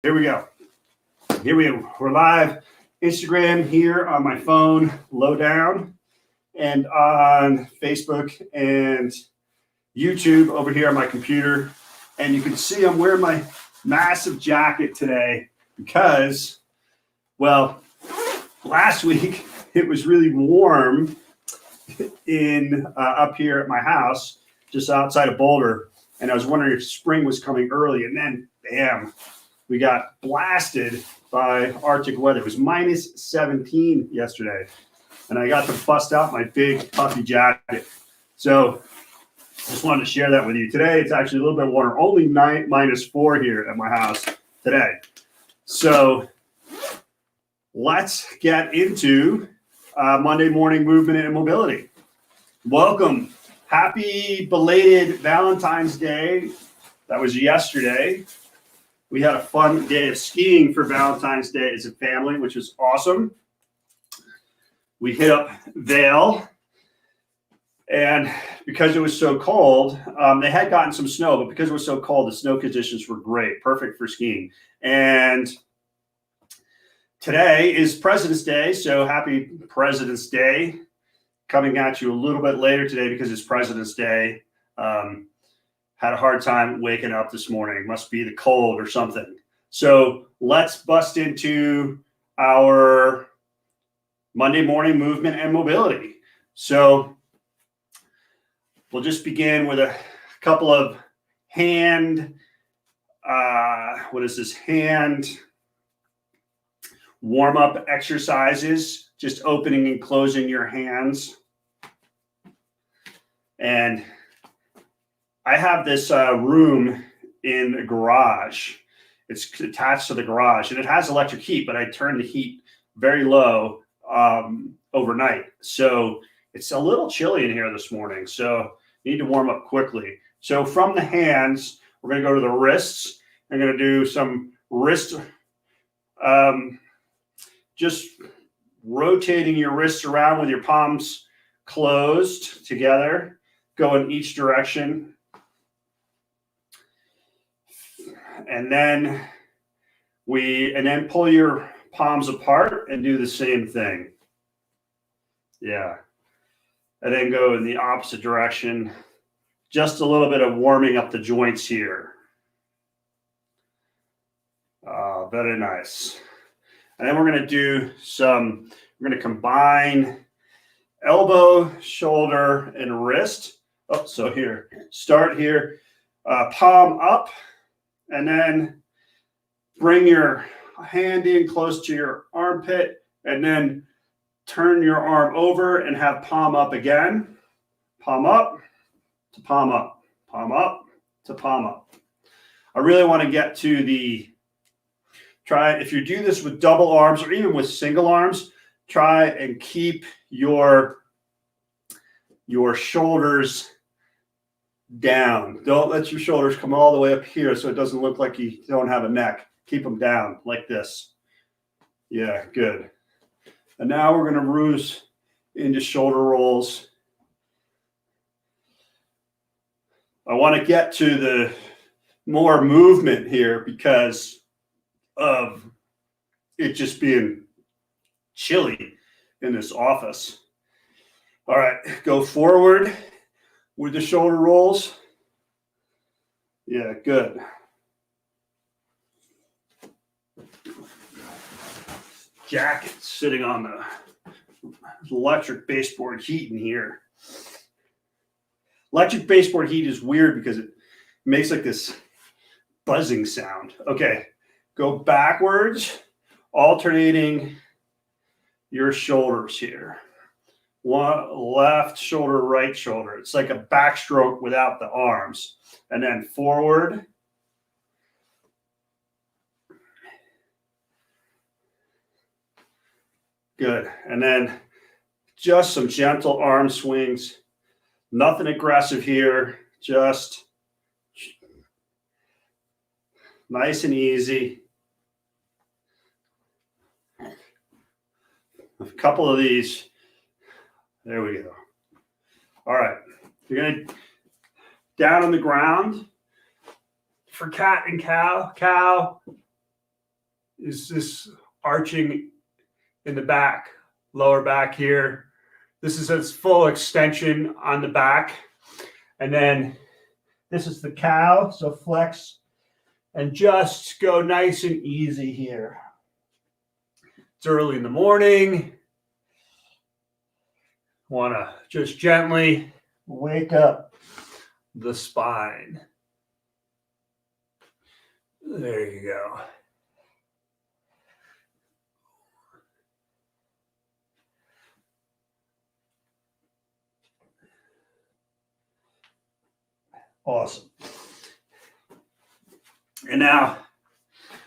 Here we go. We're live. Instagram here on my phone, low down, and on Facebook and YouTube over here on my computer. And you can see I'm wearing my massive jacket today because, well, last week it was really warm in up here at my house, just outside of Boulder. And I was wondering if spring was coming early, and then bam, we got blasted by Arctic weather. It was minus 17 yesterday, and I got to bust out my big puffy jacket. So just wanted to share that with you. Today it's actually a little bit warmer, only -4 here at my house today. So let's get into Monday morning movement and mobility. Welcome. Happy belated Valentine's Day. That was yesterday. We had a fun day of skiing for Valentine's Day as a family, which was awesome. We hit up Vail, and because it was so cold, they had gotten some snow, but because it was so cold, the snow conditions were great, perfect for skiing. And today is President's Day, so happy President's Day. Coming at you a little bit later today because it's President's Day. Had a hard time waking up this morning. Must be the cold or something. So let's bust into our Monday morning movement and mobility. So we'll just begin with a couple of hand warm-up exercises, just opening and closing your hands. And I have this room in the garage. It's attached to the garage, and it has electric heat, but I turn the heat very low overnight. So it's a little chilly in here this morning, so you need to warm up quickly. So from the hands, we're going to go to the wrists. I'm going to do some wrist, just rotating your wrists around with your palms closed together, go in each direction. And then pull your palms apart and do the same thing. Yeah. And then go in the opposite direction. Just a little bit of warming up the joints here. Very nice. And then we're going to combine elbow, shoulder, and wrist. Oh, so here, start here, palm up, and then bring your hand in close to your armpit, and then turn your arm over and have palm up again. Palm up to palm up, palm up to palm up. I really want to get to if you do this with double arms or even with single arms, try and keep your shoulders down. Don't let your shoulders come all the way up here so it doesn't look like you don't have a neck. Keep them down like this. Yeah, good. And now we're going to ruse into shoulder rolls. I want to get to the more movement here because of it just being chilly in this office. All right, go forward with the shoulder rolls. Yeah, good. Jacket sitting on the electric baseboard heat in here. Electric baseboard heat is weird because it makes like this buzzing sound. Okay, go backwards, alternating your shoulders here. One left shoulder, right shoulder. It's like a backstroke without the arms. And then forward. Good. And then just some gentle arm swings. Nothing aggressive here. Just nice and easy. A couple of these. There we go. All right. You're going to down on the ground for cat and cow. Cow. is this arching in the back, lower back here. This is its full extension on the back. And then this is the cow, so flex and just go nice and easy here. It's early in the morning. Want to just gently wake up the spine. There you go. Awesome. And now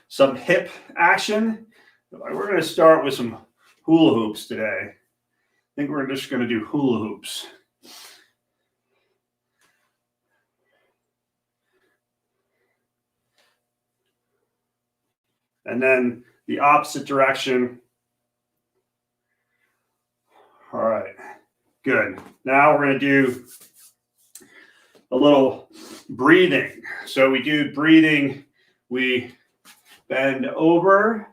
some hip action. We're going to start with some hula hoops today. I think we're just going to do hula hoops. And then the opposite direction. All right, good. Now we're going to do a little breathing. So we do breathing. We bend over,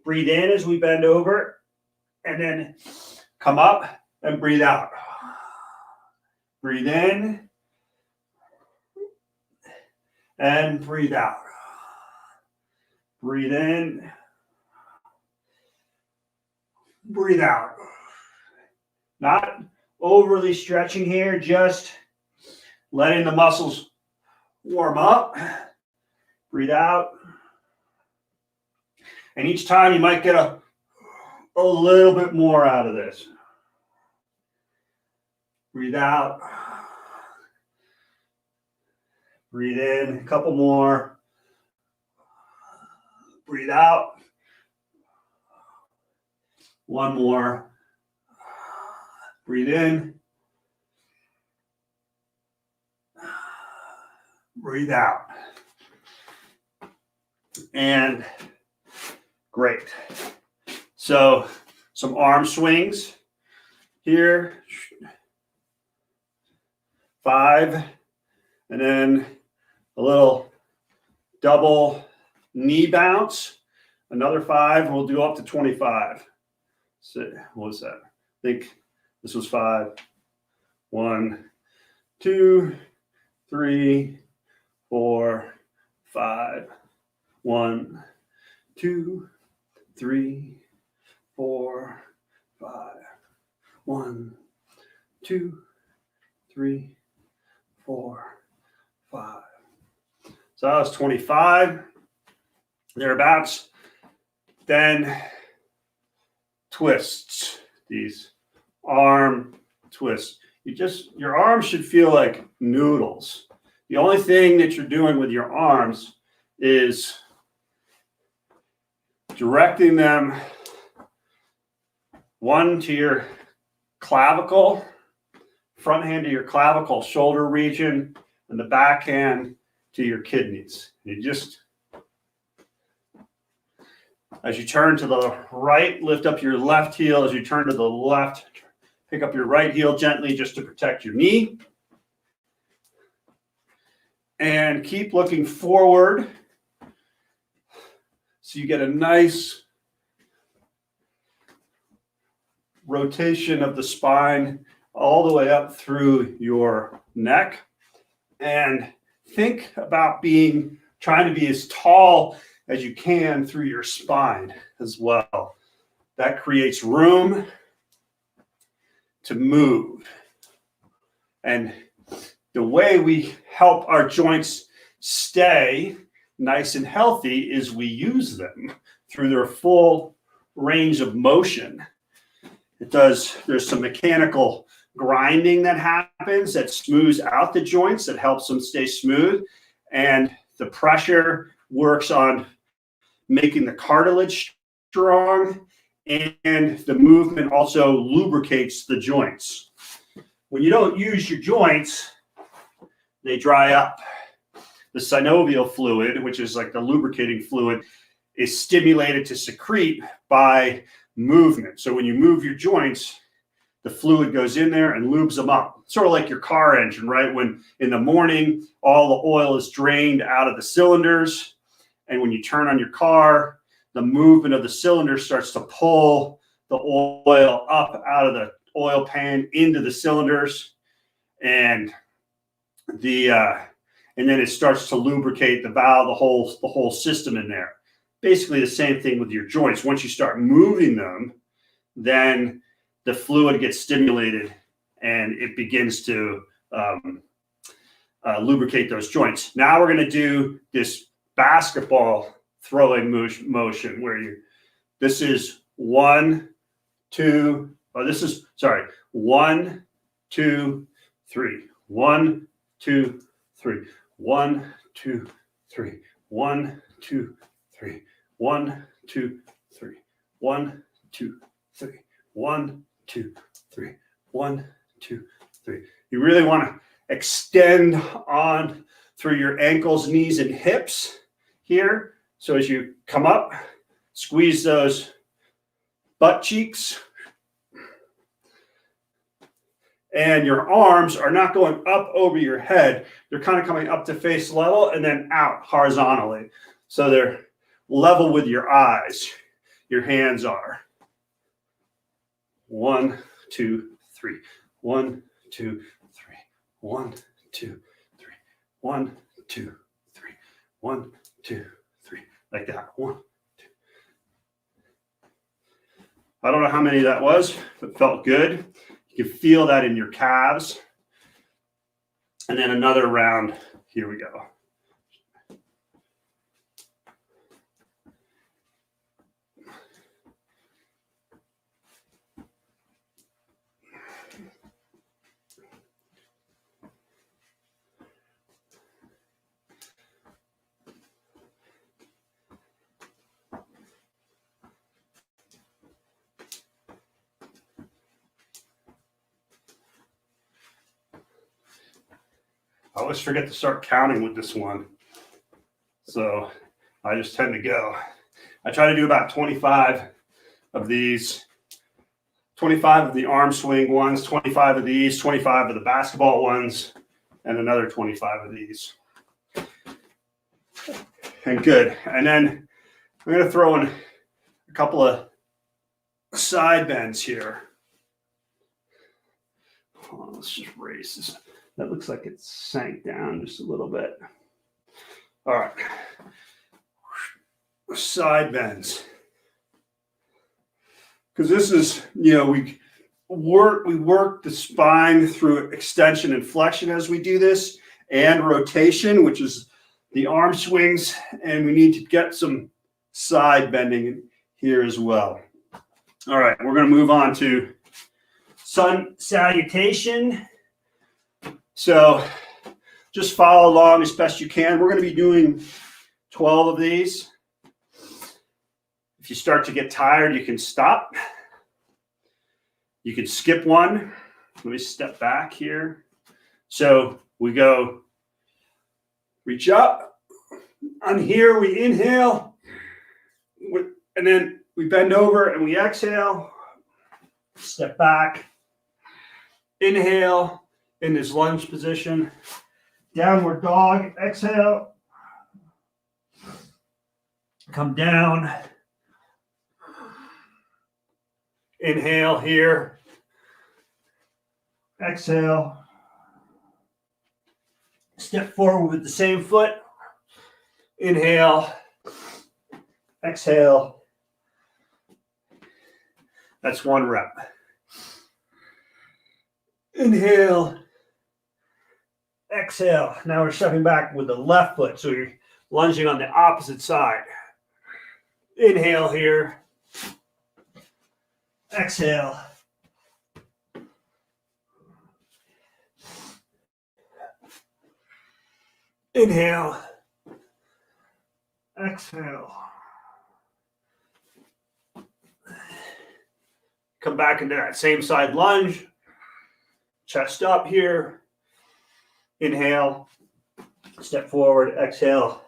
breathe in as we bend over, and then come up and breathe out. Breathe in and breathe out. Breathe in, breathe out. Not overly stretching here, just letting the muscles warm up. Breathe out. And each time you might get a little bit more out of this. Breathe out. Breathe in, a couple more. Breathe out. One more. Breathe in. Breathe out. And great. So some arm swings here. 5. And then a little double knee bounce. Another 5. We'll do up to 25. So what was that? I think this was 5. 1, 2, 3, 4, 5. 1, 2, 3, 4, 5. 1, 2, 3, 4, 5. So that was 25, thereabouts. Then twists, these arm twists. Your arms should feel like noodles. The only thing that you're doing with your arms is directing them, one to your clavicle, front hand to your clavicle, shoulder region, and the back hand to your kidneys. You just, as you turn to the right, lift up your left heel. As you turn to the left, pick up your right heel gently just to protect your knee. And keep looking forward so you get a nice rotation of the spine all the way up through your neck. And think about trying to be as tall as you can through your spine as well. That creates room to move. And the way we help our joints stay nice and healthy is we use them through their full range of motion. There's some mechanical grinding that happens that smooths out the joints, that helps them stay smooth. And the pressure works on making the cartilage strong, and the movement also lubricates the joints. When you don't use your joints, they dry up. The synovial fluid, which is like the lubricating fluid, is stimulated to secrete by movement. So when you move your joints, the fluid goes in there and lubes them up. Sort of like your car engine, right? When in the morning, all the oil is drained out of the cylinders. And when you turn on your car, the movement of the cylinder starts to pull the oil up out of the oil pan into the cylinders, and then it starts to lubricate the valve, the whole system in there. Basically the same thing with your joints. Once you start moving them, then the fluid gets stimulated and it begins to lubricate those joints. Now we're going to do this basketball throwing motion where this is 1, 2, this is, sorry, 1, 2, 3, 1, 2, 3, 1, 2, 3, 1, 2, 3, 1, 2, 3, 1, 2, 3, 1, 2, 3, 1, 2, 3. You really want to extend on through your ankles, knees, and hips here. So as you come up, squeeze those butt cheeks. And your arms are not going up over your head. They're kind of coming up to face level and then out horizontally. So they're level with your eyes. Your hands are 1, 2, 3. 1, 2, 3. 1, 2, 3. 1, 2, 3. 1, 2, 3. Like that. 1, 2. I don't know how many that was, but it felt good. You can feel that in your calves. And then another round. Here we go. I always forget to start counting with this one. So I just tend to go. I try to do about 25 of these, 25 of the arm swing ones, 25 of these, 25 of the basketball ones, and another 25 of these. And good. And then I'm going to throw in a couple of side bends here. Oh, let's just raise this. That looks like it sank down just a little bit. All right. Side bends. Because this is, we work the spine through extension and flexion as we do this, and rotation, which is the arm swings, and we need to get some side bending here as well. All right, we're going to move on to sun salutation. So just follow along as best you can. We're going to be doing 12 of these. If you start to get tired, you can stop. You can skip one. Let me step back here. So we go, reach up. On here, we inhale. And then we bend over and we exhale. Step back. Inhale. In this lunge position, downward dog, exhale, come down, inhale here, exhale, step forward with the same foot, inhale, exhale, that's one rep, inhale, exhale. Now we're stepping back with the left foot. So you're lunging on the opposite side. Inhale here. Exhale. Inhale. Exhale. Come back into that same side lunge. Chest up here. Inhale, step forward, exhale.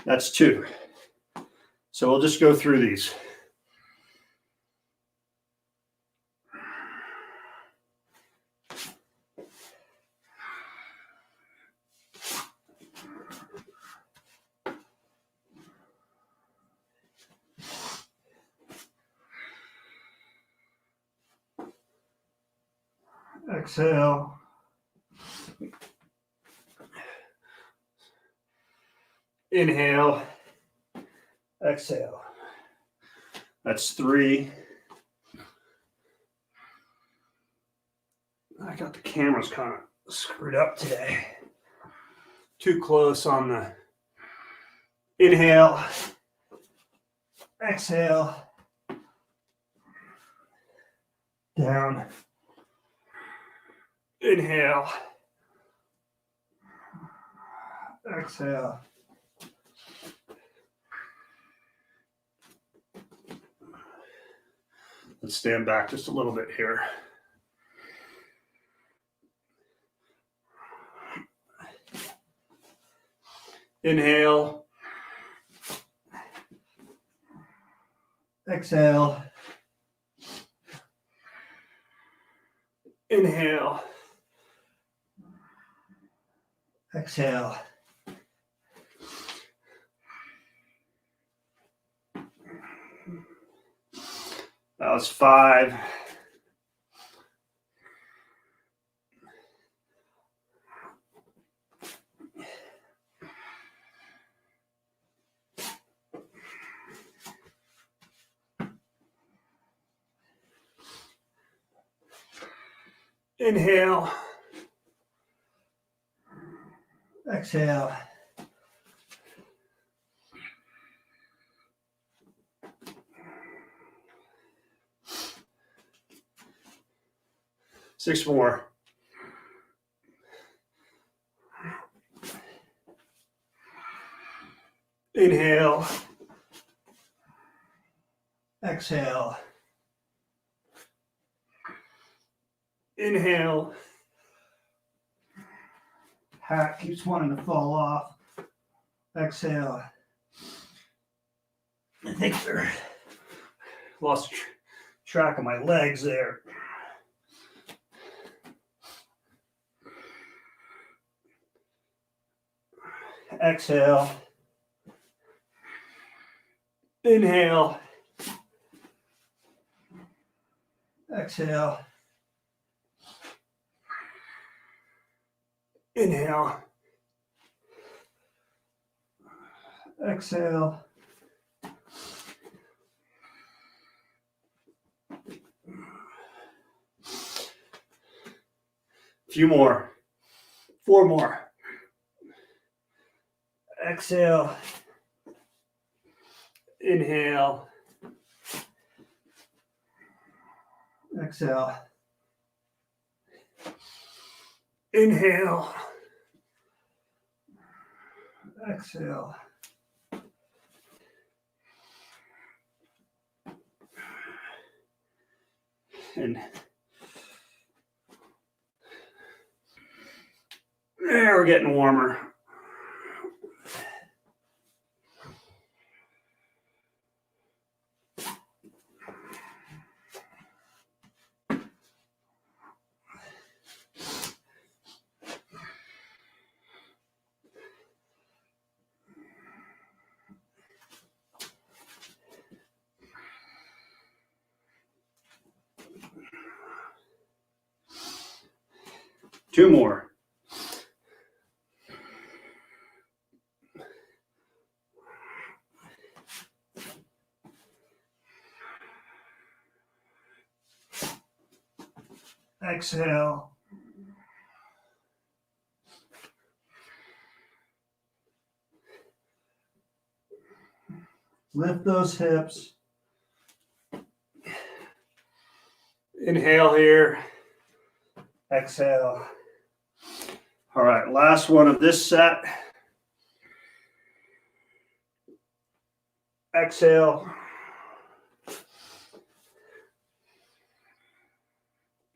That's 2. So we'll just go through these. Exhale. Inhale. Exhale. That's 3. I got the cameras kind of screwed up today. Too close on the inhale. Exhale. Down. Inhale. Exhale. Let's stand back just a little bit here. Inhale. Exhale. Inhale. Exhale. That was 5. Inhale. Exhale. Six more. Inhale. Exhale. Inhale. Hat keeps wanting to fall off. Exhale. I think I lost track of my legs there. Exhale. Inhale. Exhale. Inhale. Exhale. A few more. 4 more. Exhale. Inhale. Exhale. Inhale. Exhale. And there, we're getting warmer. Two more. Exhale. Lift those hips. Inhale here. Exhale. All right, last one of this set. Exhale.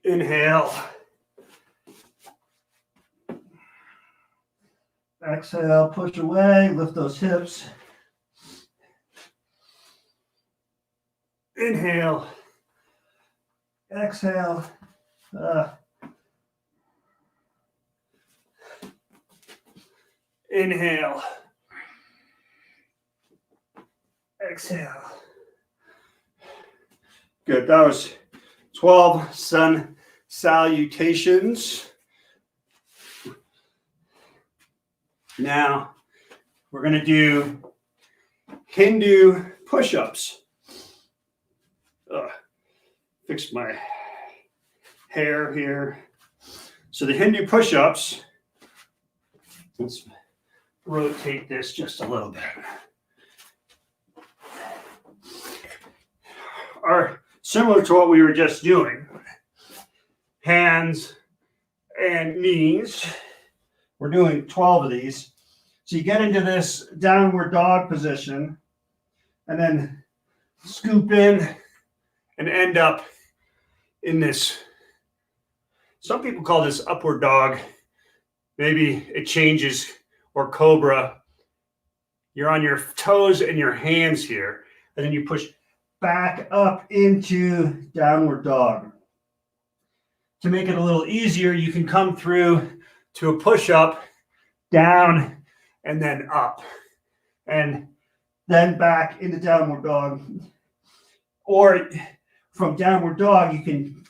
Inhale. Exhale, push away, lift those hips. Inhale. Exhale. Inhale. Exhale. Good. That was 12 sun salutations. Now we're going to do Hindu push-ups. Fix my hair here. So the Hindu push-ups, let's rotate this just a little bit, are similar to what we were just doing. Hands and knees. We're doing 12 of these. So you get into this downward dog position and then scoop in and end up in this. Some people call this upward dog. Maybe it changes, or cobra. You're on your toes and your hands here, and then you push back up into downward dog. To make it a little easier, you can come through to a push-up, down, and then up, and then back into downward dog. Or from downward dog, you can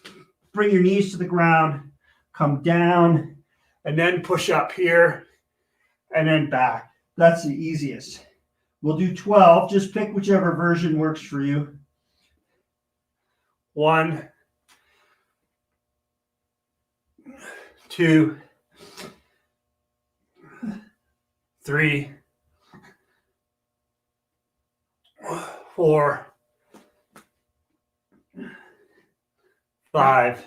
bring your knees to the ground, come down, and then push up here, and then back. That's the easiest. We'll do 12. Just pick whichever version works for you. 1, 2, 3, 4, 5,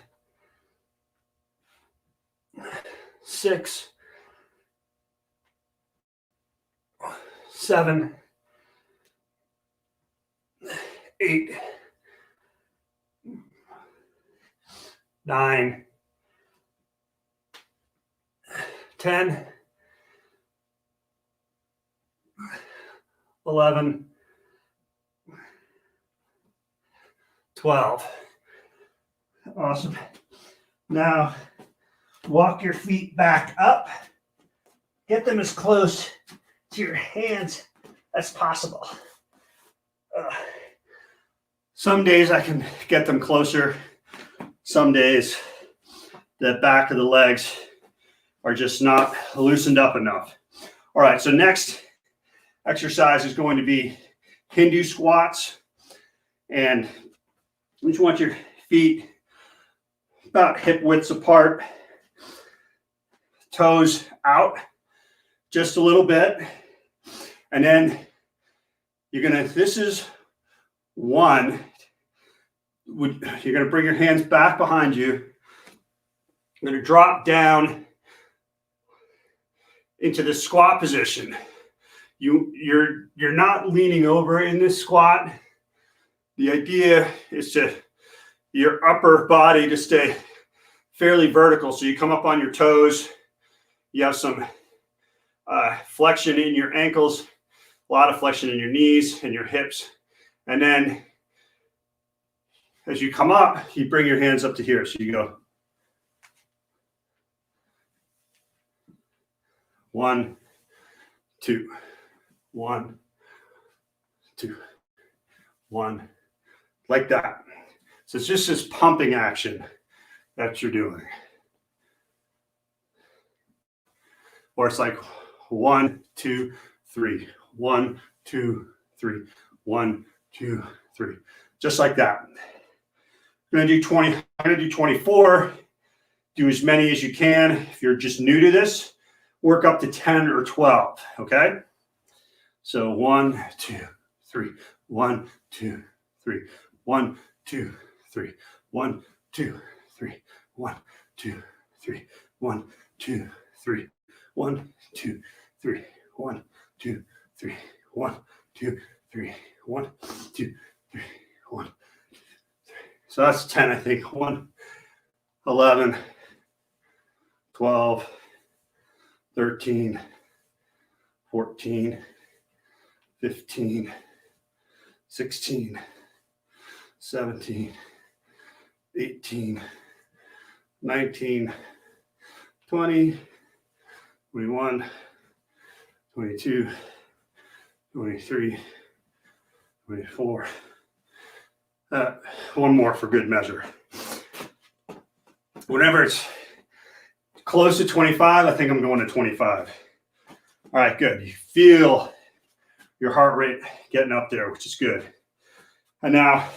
6, 7, 8, 9, 10, 11, 12. Awesome. Now, walk your feet back up. Get them as close to your hands as possible. Some days I can get them closer. Some days the back of the legs are just not loosened up enough. All right, so next exercise is going to be Hindu squats. And you just want your feet about hip widths apart, toes out just a little bit. And then this is one. You're going to bring your hands back behind you. You're going to drop down into the squat position. You're not leaning over in this squat. The idea is to your upper body to stay fairly vertical. So you come up on your toes. You have some flexion in your ankles, a lot of flexion in your knees and your hips. And then as you come up, you bring your hands up to here. So you go 1, 2, 1, 2, 1, like that. So it's just this pumping action that you're doing. Or it's like 1, 2, 3, 1, 2, 3, 1, 2, 3, just like that. I'm going to do 20. I'm going to do 24. Do as many as you can. If you're just new to this, work up to 10 or 12. Okay. So 1, 2, 3, 1, 2, 3, 1, 2, 3, 1, 2, 3, 1, 2, 3, 1, 2, 3, 1, 2, 3, 1, 2, 3, 1, 2, 3, 1, 2, 3, 1. So that's 10, I think. 1, 11, 12, 13, 14, 15, 16, 17, 18, 19, 20, 21, 22, 23, 24. One more for good measure. Whenever it's close to 25, I think I'm going to 25. All right, good. You feel your heart rate getting up there, which is good. And now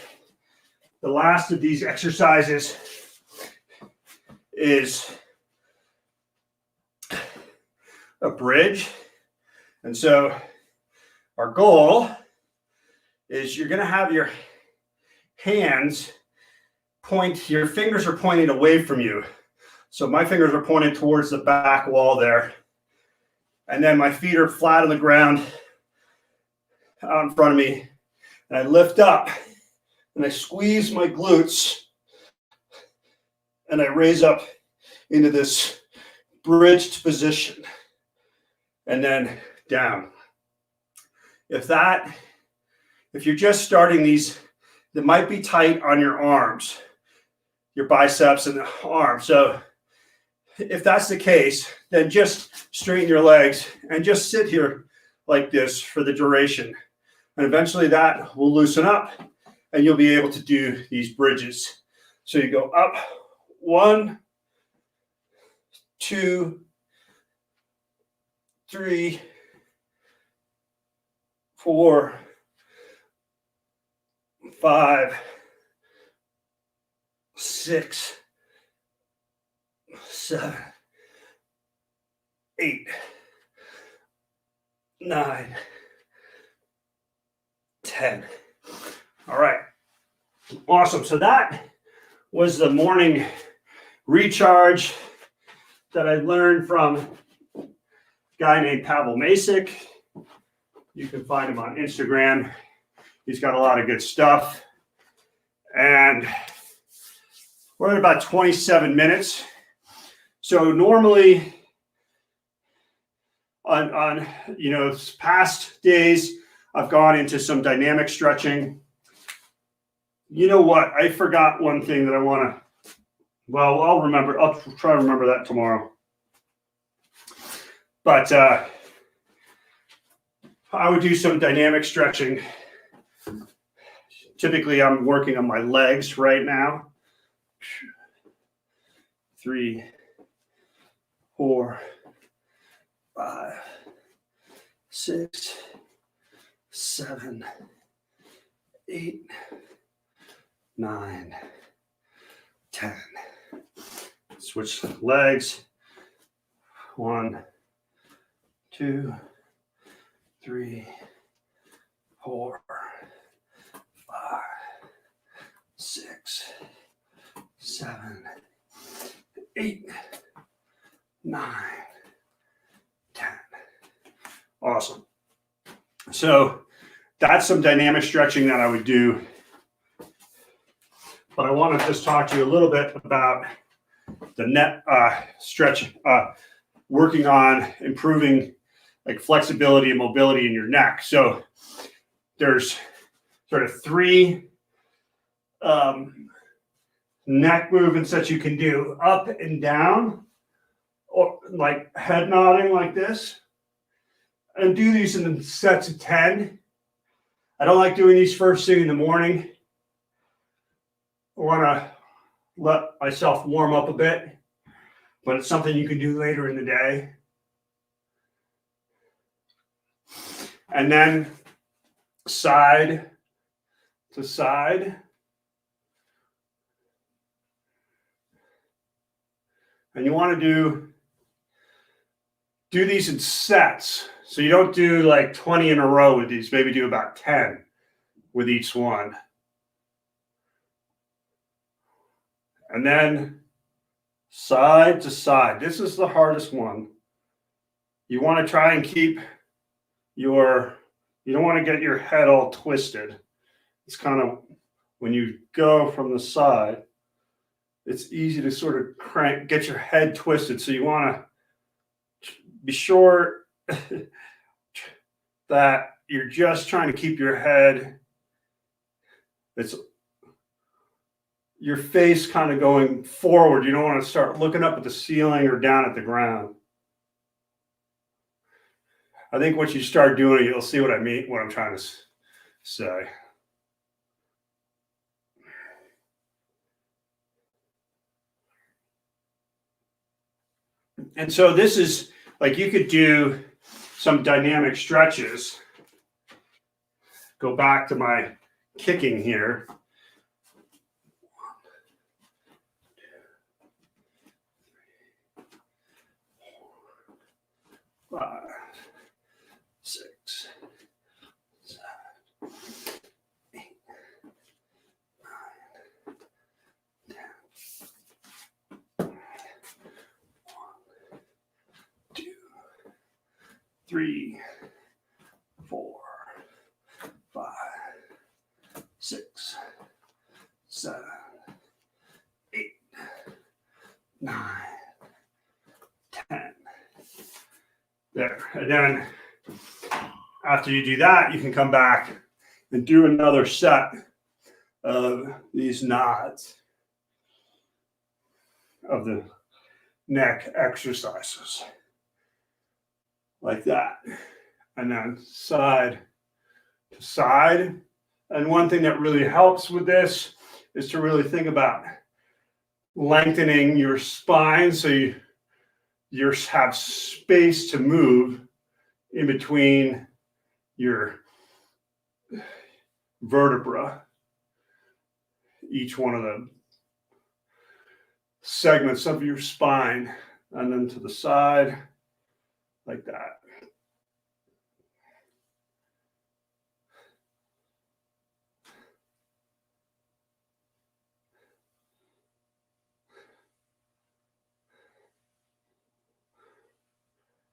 the last of these exercises is a bridge. And so our goal is you're going to have your hands your fingers are pointing away from you. So my fingers are pointed towards the back wall there. And then my feet are flat on the ground out in front of me. And I lift up and I squeeze my glutes and I raise up into this bridged position and then down. If you're just starting these, that might be tight on your arms, your biceps and the arms. So if that's the case, then just straighten your legs and just sit here like this for the duration. And eventually that will loosen up and you'll be able to do these bridges. So you go up 1, 2, 3, 4, 5, 6, 7, 8, 9, 10. All right. Awesome. So that was the morning recharge that I learned from a guy named Pavel Masick. You can find him on Instagram. He's got a lot of good stuff. And we're at about 27 minutes. So normally on past days, I've gone into some dynamic stretching. You know what? I forgot one thing that I want to, I'll remember. I'll try to remember that tomorrow. But I would do some dynamic stretching. Typically, I'm working on my legs right now. 3, 4, 5, 6, 7, 8, 9, 10. Switch legs. 1, 2, 3, 4, 5, 6, 7, 8, 9, 10. Awesome. So that's some dynamic stretching that I would do. But I want to just talk to you a little bit about the net stretch, working on improving like flexibility and mobility in your neck. So there's sort of 3 neck movements that you can do: up and down, or like head nodding like this. And do these in sets of 10. I don't like doing these first thing in the morning. I want to let myself warm up a bit, but it's something you can do later in the day. And then side to side. And you want to do these in sets. So you don't do like 20 in a row with these. Maybe do about 10 with each one. And then side to side. This is the hardest one. You want to try and keep you don't want to get your head all twisted. It's kind of, when you go from the side, it's easy to sort of get your head twisted. So you want to be sure that you're just trying to keep your head, your face kind of going forward. You don't want to start looking up at the ceiling or down at the ground. I think once you start doing it, you'll see what I mean, what I'm trying to say. And so this is like you could do some dynamic stretches. Go back to my kicking here. 5, 6, 7, 8, 9, 10. 1, 2, 3, 4, 5, 6, 7, 8, 9, 10. There. And then after you do that, you can come back and do another set of these nods of the neck exercises like that. And then side to side. And one thing that really helps with this is to really think about lengthening your spine so you have space to move in between your vertebra, each one of the segments of your spine, and then to the side like that.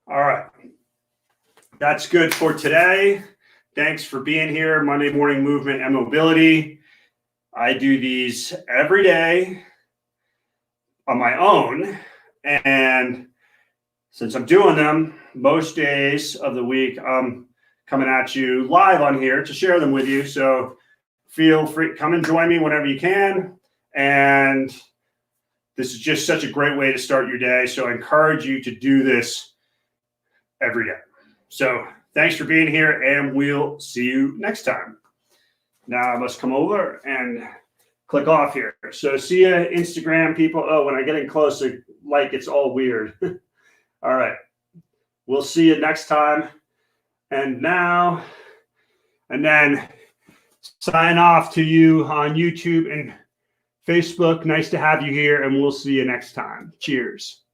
All right. That's good for today. Thanks for being here. Monday Morning Movement and Mobility. I do these every day on my own. And since I'm doing them most days of the week, I'm coming at you live on here to share them with you. So feel free, come and join me whenever you can. And this is just such a great way to start your day. So I encourage you to do this every day. So thanks for being here, and we'll see you next time. Now I must come over and click off here. So see ya, Instagram people. Oh, when I get in closer, like it's all weird. All right. We'll see you next time. And now, and then sign off to you on YouTube and Facebook. Nice to have you here, and we'll see you next time. Cheers.